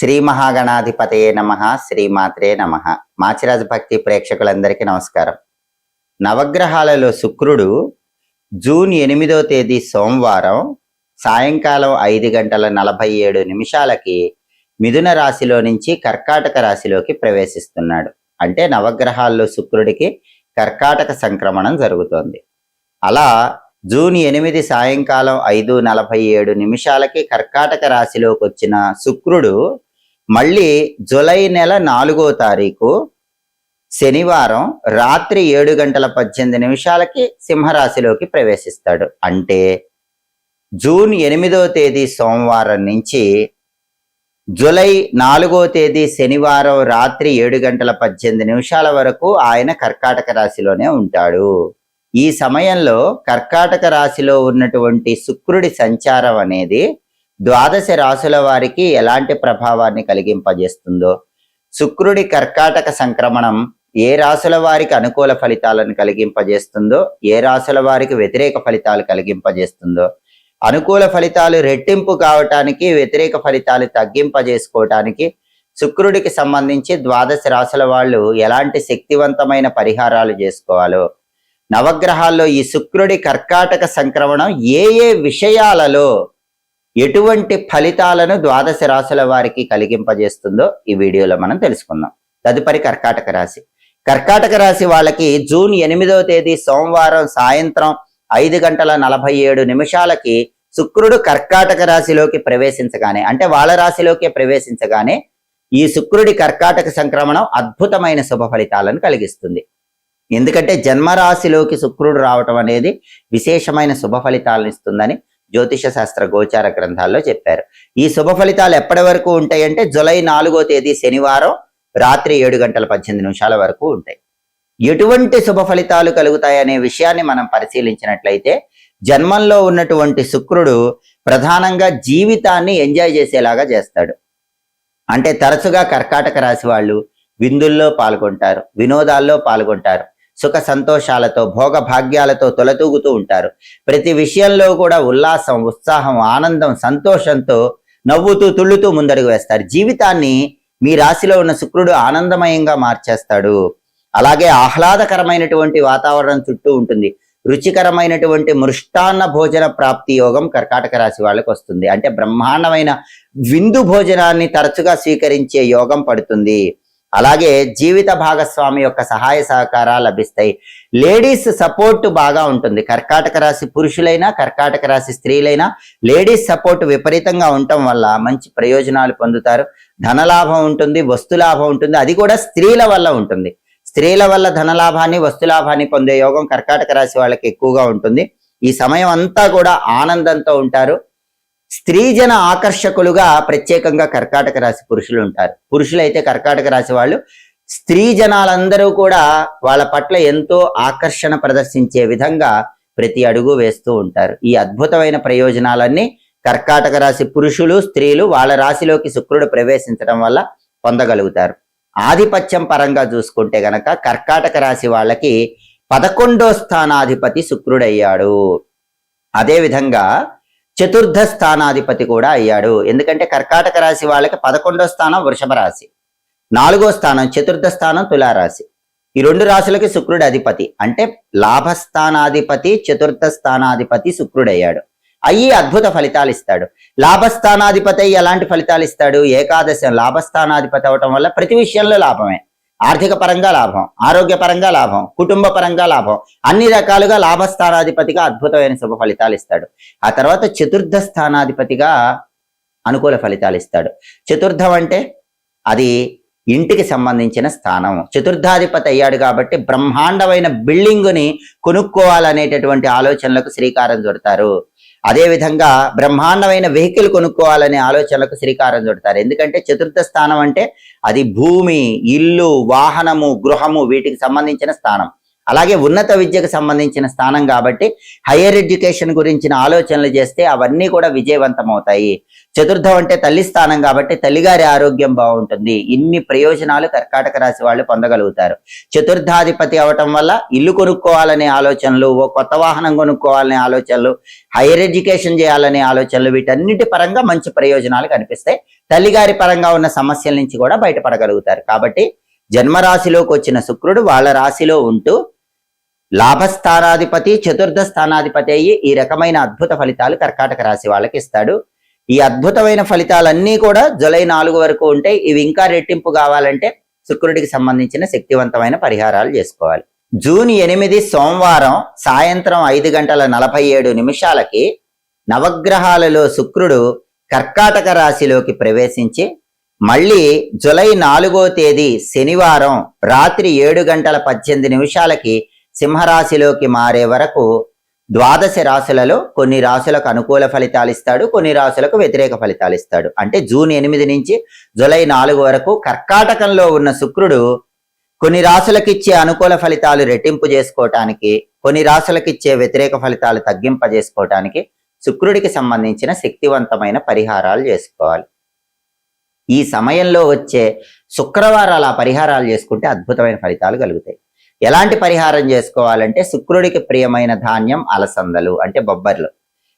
శ్రీ మహాగణాధిపతయే నమః, శ్రీమాత్రే నమః. మాచిరాజు భక్తి ప్రేక్షకులందరికీ నమస్కారం. నవగ్రహాలలో శుక్రుడు జూన్ 8వ తేదీ సోమవారం సాయంకాలం 5:47 మిథున రాశిలో నుంచి కర్కాటక రాశిలోకి ప్రవేశిస్తున్నాడు. అంటే నవగ్రహాల్లో శుక్రుడికి కర్కాటక సంక్రమణం జరుగుతోంది. అలా జూన్ 8 సాయంకాలం 5:47 కర్కాటక రాశిలోకి వచ్చిన శుక్రుడు మళ్ళీ జూలై నెల 4వ తారీఖు శనివారం రాత్రి 7:18 సింహరాశిలోకి ప్రవేశిస్తాడు. అంటే జూన్ 8వ తేదీ సోమవారం నుంచి జూలై 4వ తేదీ శనివారం రాత్రి 7:18 వరకు ఆయన కర్కాటక రాశిలోనే ఉంటాడు. ఈ సమయంలో కర్కాటక రాశిలో ఉన్నటువంటి శుక్రుడి సంచారం అనేది ద్వాదశ రాశుల వారికి ఎలాంటి ప్రభావాన్ని కలిగింపజేస్తుందో, శుక్రుడి కర్కాటక సంక్రమణం ఏ రాశుల వారికి అనుకూల ఫలితాలను కలిగింపజేస్తుందో, ఏ రాశుల వారికి వ్యతిరేక ఫలితాలు కలిగింపజేస్తుందో, అనుకూల ఫలితాలు రెట్టింపు కావటానికి, వ్యతిరేక ఫలితాలు తగ్గింపజేసుకోవటానికి శుక్రుడికి సంబంధించి ద్వాదశ రాశుల వాళ్ళు ఎలాంటి శక్తివంతమైన పరిహారాలు చేసుకోవాలో, నవగ్రహాల్లో ఈ శుక్రుడి కర్కాటక సంక్రమణం ఏ ఏ విషయాలలో ఎటువంటి ఫలితాలను ద్వాదశ రాశుల వారికి కలిగింపజేస్తుందో ఈ వీడియోలో మనం తెలుసుకుందాం. తదుపరి కర్కాటక రాశి. కర్కాటక రాశి వాళ్ళకి జూన్ 8వ తేదీ సోమవారం సాయంత్రం 5:47 శుక్రుడు కర్కాటక రాశిలోకి ప్రవేశించగానే, అంటే వాళ్ళ రాశిలోకి ప్రవేశించగానే ఈ శుక్రుడి కర్కాటక సంక్రమణం అద్భుతమైన శుభ ఫలితాలను కలిగిస్తుంది. ఎందుకంటే జన్మరాశిలోకి శుక్రుడు రావటం అనేది విశేషమైన శుభ ఫలితాలను ఇస్తుందని జ్యోతిష శాస్త్ర గోచార గ్రంథాల్లో చెప్పారు. ఈ శుభ ఫలితాలు ఎప్పటి వరకు ఉంటాయంటే జూలై 4వ తేదీ శనివారం రాత్రి 7:18 వరకు ఉంటాయి. ఎటువంటి శుభ ఫలితాలు కలుగుతాయనే విషయాన్ని మనం పరిశీలించినట్లయితే, జన్మంలో ఉన్నటువంటి శుక్రుడు ప్రధానంగా జీవితాన్ని ఎంజాయ్ చేసేలాగా చేస్తాడు. అంటే తరచుగా కర్కాటక రాశి వాళ్ళు విందుల్లో పాల్గొంటారు, వినోదాల్లో పాల్గొంటారు, సుఖ సంతోషాలతో భోగ భాగ్యాలతో తొలతూగుతూ ఉంటారు. ప్రతి విషయంలో కూడా ఉల్లాసం, ఉత్సాహం, ఆనందం, సంతోషంతో నవ్వుతూ తుళ్ళుతూ ముందడుగు వేస్తారు. జీవితాన్ని మీ రాశిలో ఉన్న శుక్రుడు ఆనందమయంగా మార్చేస్తాడు. అలాగే ఆహ్లాదకరమైనటువంటి వాతావరణం చుట్టూ ఉంటుంది. రుచికరమైనటువంటి మృష్టాన్న భోజన ప్రాప్తి యోగం కర్కాటక రాశి వాళ్ళకి వస్తుంది. అంటే బ్రహ్మాండమైన విందు భోజనాన్ని తరచుగా స్వీకరించే యోగం పడుతుంది. అలాగే జీవిత భాగస్వామి యొక్క సహాయ సహకారాలు లభిస్తాయి. లేడీస్ సపోర్ట్ బాగా ఉంటుంది. కర్కాటక రాశి పురుషులైనా, కర్కాటక రాశి స్త్రీలైనా లేడీస్ సపోర్ట్ విపరీతంగా ఉండటం వల్ల మంచి ప్రయోజనాలు పొందుతారు. ధనలాభం ఉంటుంది, వస్తులాభం ఉంటుంది. అది కూడా స్త్రీల వల్ల ఉంటుంది. స్త్రీల వల్ల ధనలాభాన్ని, వస్తులాభాన్ని పొందే యోగం కర్కాటక రాశి వాళ్ళకి ఎక్కువగా ఉంటుంది. ఈ సమయం అంతా కూడా ఆనందంతో ఉంటారు. స్త్రీజన ఆకర్షకులుగా ప్రత్యేకంగా కర్కాటక రాశి పురుషులు ఉంటారు. పురుషులైతే కర్కాటక రాశి వాళ్ళు స్త్రీ జనాలందరూ కూడా వాళ్ళ పట్ల ఎంతో ఆకర్షణ ప్రదర్శించే విధంగా ప్రతి అడుగు వేస్తూ ఉంటారు. ఈ అద్భుతమైన ప్రయోజనాలన్నీ కర్కాటక రాశి పురుషులు, స్త్రీలు వాళ్ళ రాశిలోకి శుక్రుడు ప్రవేశించడం వల్ల పొందగలుగుతారు. ఆధిపత్యం పరంగా చూసుకుంటే గనక కర్కాటక రాశి వాళ్ళకి 11వ స్థానాధిపతి శుక్రుడయ్యాడు. అదేవిధంగా చతుర్థ స్థానాధిపతి కూడా అయ్యాడు. ఎందుకంటే కర్కాటక రాశి వాళ్ళకి 11వ స్థానం వృషభ రాశి, 4వ స్థానం చతుర్థ స్థానం తులారాశి. ఈ రెండు రాశులకి శుక్రుడు అధిపతి. అంటే లాభస్థానాధిపతి, చతుర్థ స్థానాధిపతి శుక్రుడయ్యాడు. అయ్యి అద్భుత ఫలితాలు ఇస్తాడు. లాభస్థానాధిపతి ఎలాంటి ఫలితాలు ఇస్తాడు? ఏకాదశం లాభస్థానాధిపతి అవటం వల్ల ప్రతి విషయంలో లాభమే. ఆర్థిక పరంగా లాభం, ఆరోగ్యపరంగా లాభం, కుటుంబ పరంగా లాభం, అన్ని రకాలుగా లాభస్థానాధిపతిగా అద్భుతమైన శుభ ఫలితాలు ఇస్తాడు. ఆ తర్వాత చతుర్థ స్థానాధిపతిగా అనుకూల ఫలితాలు ఇస్తాడు. చతుర్థం అంటే అది ఇంటికి సంబంధించిన స్థానం. చతుర్థాధిపతి అయ్యాడు కాబట్టి బ్రహ్మాండమైన బిల్డింగుని కొనుక్కోవాలనేటటువంటి ఆలోచనలకు శ్రీకారం చుడతారు. అదేవిధంగా బ్రహ్మాండమైన వెహికల్ కొనుక్కోవాలనే ఆలోచనలకు శ్రీకారం చుడతారు. ఎందుకంటే చతుర్థ స్థానం అంటే అది భూమి, ఇల్లు, వాహనము, గృహము వీటికి సంబంధించిన స్థానం. అలాగే ఉన్నత విద్యకు సంబంధించిన స్థానం కాబట్టి హైయర్ ఎడ్యుకేషన్ గురించిన ఆలోచనలు చేస్తే అవన్నీ కూడా విజయవంతం అవుతాయి. చతుర్థం అంటే తల్లి స్థానం కాబట్టి తల్లిగారి ఆరోగ్యం బాగుంటుంది. ఇన్ని ప్రయోజనాలు కర్కాటక రాశి వాళ్ళు పొందగలుగుతారు. చతుర్థాధిపతి అవటం వల్ల ఇల్లు కొనుక్కోవాలనే ఆలోచనలు, ఓ కొత్త వాహనం కొనుక్కోవాలనే ఆలోచనలు, హైయర్ ఎడ్యుకేషన్ చేయాలనే ఆలోచనలు, వీటన్నిటి పరంగా మంచి ప్రయోజనాలు కనిపిస్తాయి. తల్లిగారి పరంగా ఉన్న సమస్యల నుంచి కూడా బయటపడగలుగుతారు. కాబట్టి జన్మరాశిలోకి వచ్చిన శుక్రుడు వాళ్ళ రాశిలో ఉంటూ లాభస్థానాధిపతి, చతుర్థ స్థానాధిపతి అయ్యి ఈ రకమైన అద్భుత ఫలితాలు కర్కాటక రాశి వాళ్ళకి ఇస్తాడు. ఈ అద్భుతమైన ఫలితాలన్నీ కూడా జూలై 4 వరకు ఉంటాయి. ఇవి ఇంకా రెట్టింపు కావాలంటే శుక్రుడికి సంబంధించిన శక్తివంతమైన పరిహారాలు చేసుకోవాలి. జూన్ 8 సోమవారం సాయంత్రం 5:47 నవగ్రహాలలో శుక్రుడు కర్కాటక రాశిలోకి ప్రవేశించి మళ్ళీ జూలై 4వ తేదీ శనివారం రాత్రి 7:18 సింహరాశిలోకి మారే వరకు ద్వాదశ రాశులలో కొన్ని రాశులకు అనుకూల ఫలితాలు ఇస్తాడు, కొన్ని రాశులకు వ్యతిరేక ఫలితాలు ఇస్తాడు. అంటే జూన్ 8 నుంచి జూలై 4 వరకు కర్కాటకంలో ఉన్న శుక్రుడు కొన్ని రాశులకు ఇచ్చే అనుకూల ఫలితాలు రెట్టింపు చేసుకోవటానికి, కొన్ని రాశులకు ఇచ్చే వ్యతిరేక ఫలితాలు తగ్గింపజేసుకోవటానికి శుక్రుడికి సంబంధించిన శక్తివంతమైన పరిహారాలు చేసుకోవాలి. ఈ సమయంలో వచ్చే శుక్రవారాలు ఆ పరిహారాలు చేసుకుంటే అద్భుతమైన ఫలితాలు కలుగుతాయి. ఎలాంటి పరిహారం చేసుకోవాలంటే శుక్రుడికి ప్రియమైన ధాన్యం అలసందలు అంటే బొబ్బర్లు.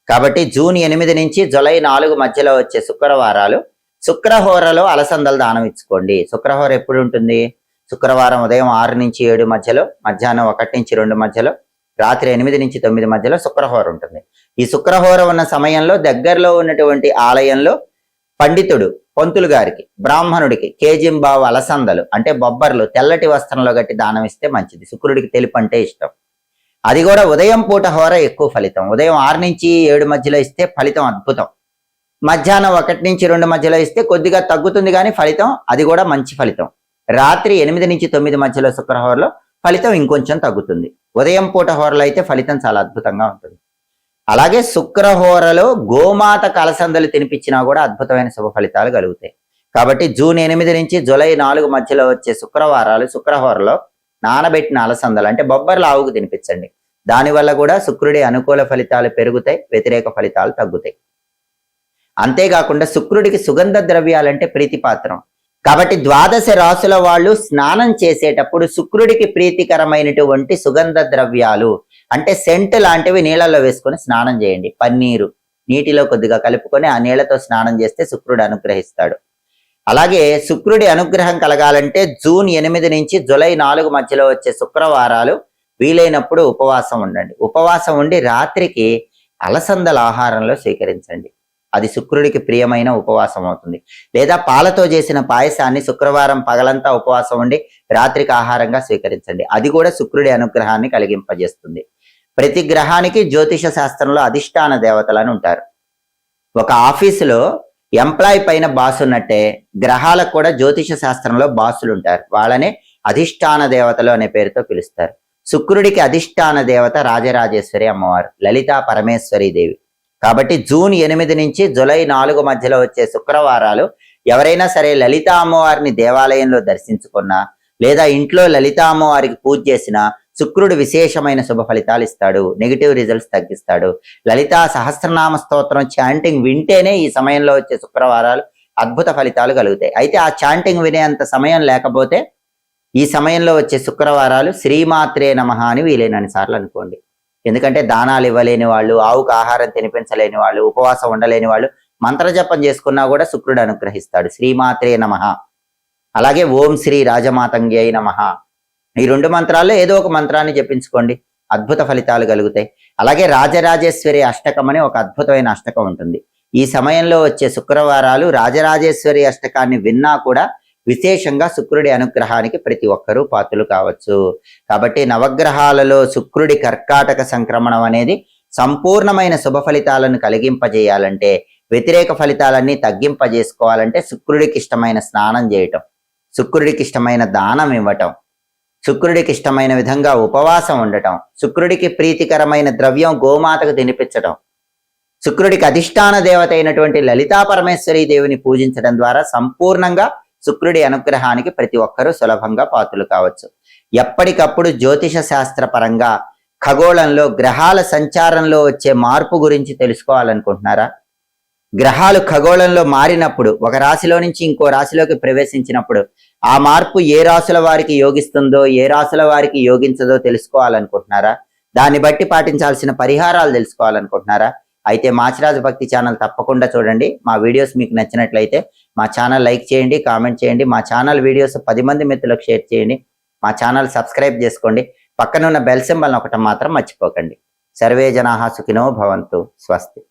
కాబట్టి జూన్ 8 నుంచి జూలై 4 మధ్యలో వచ్చే శుక్రవారాలు శుక్రహోరలో అలసందలు దానం ఇచ్చుకోండి. శుక్రహోర ఎప్పుడు ఉంటుంది? శుక్రవారం ఉదయం 6 నుంచి 7 మధ్యలో, మధ్యాహ్నం 1 నుంచి 2 మధ్యలో, రాత్రి 8 నుంచి 9 మధ్యలో శుక్రహోర ఉంటుంది. ఈ శుక్రహోర ఉన్న సమయంలో దగ్గరలో ఉన్నటువంటి ఆలయంలో పండితుడు పంతులు గారికి, బ్రాహ్మణుడికి కేజింబావు అలసందలు అంటే బొబ్బర్లు తెల్లటి వస్త్రంలో గట్టి దానం ఇస్తే మంచిది. శుక్రుడికి తెలుపు అంటే ఇష్టం. అది కూడా ఉదయం పూట హోర ఎక్కువ ఫలితం. ఉదయం 6 నుంచి 7 మధ్యలో ఇస్తే ఫలితం అద్భుతం. మధ్యాహ్నం 1 నుంచి 2 మధ్యలో ఇస్తే కొద్దిగా తగ్గుతుంది కానీ ఫలితం అది కూడా మంచి ఫలితం. రాత్రి 8 నుంచి 9 మధ్యలో శుక్రహోరలో ఫలితం ఇంకొంచెం తగ్గుతుంది. ఉదయం పూట హోరలో అయితే ఫలితం చాలా అద్భుతంగా ఉంటుంది. అలాగే శుక్రహోరలో గోమాత కలసందలు తినిపించినా కూడా అద్భుతమైన శుభ ఫలితాలు కలుగుతాయి. కాబట్టి జూన్ 8 నుంచి జూలై 4 మధ్యలో వచ్చే శుక్రవారాలు శుక్రహోరలో నానబెట్టిన అలసందలు అంటే బొబ్బర్లు ఆవుకు తినిపించండి. దానివల్ల కూడా శుక్రుడి అనుకూల ఫలితాలు పెరుగుతాయి, వ్యతిరేక ఫలితాలు తగ్గుతాయి. అంతేకాకుండా శుక్రుడికి సుగంధ ద్రవ్యాలంటే ప్రీతిపాత్రం. కాబట్టి ద్వాదశ రాశుల వాళ్ళు స్నానం చేసేటప్పుడు శుక్రుడికి ప్రీతికరమైనటువంటి సుగంధ ద్రవ్యాలు అంటే సెంట్ లాంటివి నీళ్ళలో వేసుకొని స్నానం చేయండి. పన్నీరు నీటిలో కొద్దిగా కలుపుకొని ఆ నీళ్లతో స్నానం చేస్తే శుక్రుడు అనుగ్రహిస్తాడు. అలాగే శుక్రుడి అనుగ్రహం కలగాలంటే జూన్ 8 నుంచి జూలై 4 మధ్యలో వచ్చే శుక్రవారాలు వీలైనప్పుడు ఉపవాసం ఉండండి. ఉపవాసం ఉండి రాత్రికి అలసందల ఆహారంలో స్వీకరించండి. అది శుక్రుడికి ప్రియమైన ఉపవాసం అవుతుంది. లేదా పాలతో చేసిన పాయసాన్ని శుక్రవారం పగలంతా ఉపవాసం ఉండి రాత్రికి ఆహారంగా స్వీకరించండి. అది కూడా శుక్రుడి అనుగ్రహాన్ని కలిగింపజేస్తుంది. ప్రతి గ్రహానికి జ్యోతిష శాస్త్రంలో అధిష్టాన దేవతలను ఉంటారు. ఒక ఆఫీసులో ఎంప్లాయ్ పైన బాస్ ఉన్నట్టే గ్రహాలకు కూడా జ్యోతిష శాస్త్రంలో బాసులు ఉంటారు. వాళ్ళనే అధిష్టాన దేవతలు అనే పేరుతో పిలుస్తారు. శుక్రుడికి అధిష్టాన దేవత రాజరాజేశ్వరి అమ్మవారు, లలితా పరమేశ్వరి దేవి. కాబట్టి జూన్ 8 నుంచి జూలై 4 మధ్యలో వచ్చే శుక్రవారాలు ఎవరైనా సరే లలితా అమ్మవారిని దేవాలయంలో దర్శించుకున్నా లేదా ఇంట్లో లలితా అమ్మవారికి పూజ చేసినా శుక్రుడు విశేషమైన శుభ ఫలితాలు ఇస్తాడు, నెగిటివ్ రిజల్ట్స్ తగ్గిస్తాడు. లలితా సహస్రనామ స్తోత్రం చాంటింగ్ వింటేనే ఈ సమయంలో వచ్చే శుక్రవారాలు అద్భుత ఫలితాలు కలుగుతాయి. అయితే ఆ చాంటింగ్ వినేంత సమయం లేకపోతే ఈ సమయంలో వచ్చే శుక్రవారాలు శ్రీమాత్రే నమః అని వీలైనన్ని సార్లు అనుకోండి. ఎందుకంటే దానాలు ఇవ్వలేని వాళ్ళు, ఆవుకు ఆహారం తినిపించలేని వాళ్ళు, ఉపవాసం ఉండలేని వాళ్ళు మంత్రజపం చేసుకున్నా కూడా శుక్రుడు అనుగ్రహిస్తాడు. శ్రీమాత్రే నమః, అలాగే ఓం శ్రీ రాజమాతంగ్యై నమః, ఈ 2 మంత్రాల్లో ఏదో ఒక మంత్రాన్ని జపించుకోండి, అద్భుత ఫలితాలు కలుగుతాయి. అలాగే రాజరాజేశ్వరి అష్టకం అని ఒక అద్భుతమైన అష్టకం ఉంటుంది. ఈ సమయంలో వచ్చే శుక్రవారాలు రాజరాజేశ్వరి అష్టకాన్ని విన్నా కూడా విశేషంగా శుక్రుడి అనుగ్రహానికి ప్రతి ఒక్కరూ పాత్రలు కావచ్చు. కాబట్టి నవగ్రహాలలో శుక్రుడి కర్కాటక సంక్రమణం అనేది సంపూర్ణమైన శుభ ఫలితాలను కలిగింపజేయాలంటే, వ్యతిరేక ఫలితాలన్నీ తగ్గింపజేసుకోవాలంటే శుక్రుడికి ఇష్టమైన స్నానం చేయటం, శుక్రుడికి ఇష్టమైన దానం ఇవ్వటం, శుక్రుడికి ఇష్టమైన విధంగా ఉపవాసం ఉండటం, శుక్రుడికి ప్రీతికరమైన ద్రవ్యం గోమాతకు తినిపించడం, శుక్రుడికి అధిష్టాన దేవత అయినటువంటి లలితా పరమేశ్వరి దేవిని పూజించడం ద్వారా సంపూర్ణంగా శుక్రుడి అనుగ్రహానికి ప్రతి ఒక్కరూ సులభంగా పాత్రలు కావచ్చు. ఎప్పటికప్పుడు జ్యోతిష శాస్త్ర పరంగా ఖగోళంలో గ్రహాల సంచారంలో వచ్చే మార్పు గురించి తెలుసుకోవాలనుకుంటున్నారా? గ్రహాలు ఖగోళంలో మారినప్పుడు ఒక రాశిలో నుంచి ఇంకో రాశిలోకి ప్రవేశించినప్పుడు ఆ మార్పు ఏ రాశుల వారికి యోగిస్తుందో ఏ రాశుల వారికి యోగించదో తెలుసుకోవాలనుకుంటున్నారా? దాన్ని బట్టి పాటించాల్సిన పరిహారాలు తెలుసుకోవాలనుకుంటున్నారా? అయితే మాచిరాజు భక్తి ఛానల్ తప్పకుండా చూడండి. మా వీడియోస్ మీకు నచ్చినట్లయితే మా ఛానల్ లైక్ చేయండి, కామెంట్ చేయండి. మా ఛానల్ వీడియోస్ 10 మంది మిత్రులకు షేర్ చేయండి. మా ఛానల్ సబ్స్క్రైబ్ చేసుకోండి. పక్కన ఉన్న బెల్ సింబల్ నొక్కటం మాత్రం మర్చిపోకండి. సర్వే జనాః సుఖినో భవంతు. స్వస్తి.